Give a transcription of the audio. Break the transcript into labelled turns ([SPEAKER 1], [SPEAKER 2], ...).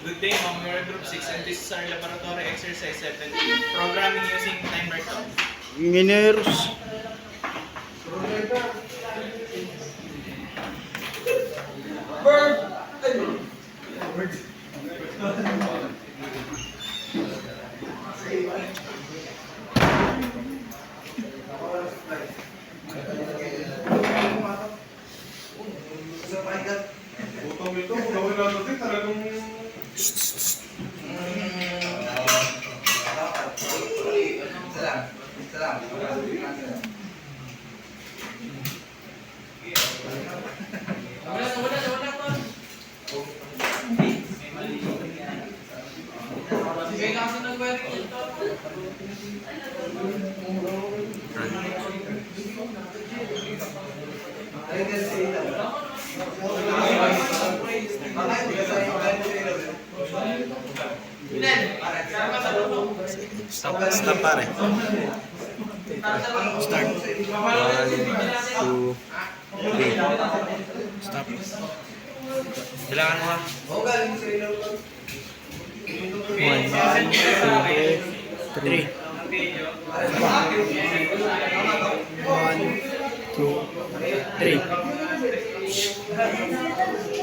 [SPEAKER 1] Good day, ma'am. We are Group 6 and this is our laboratory exercise 17. Programming using timer talk.
[SPEAKER 2] Mineros.
[SPEAKER 3] Utang ito, kung gawin natin din, talagang...
[SPEAKER 2] Stop pare. Start. 1, 2, 3. Stop.
[SPEAKER 1] Kailangan mo, ma'am.
[SPEAKER 2] 1, 2, 3. 1, 2, 3.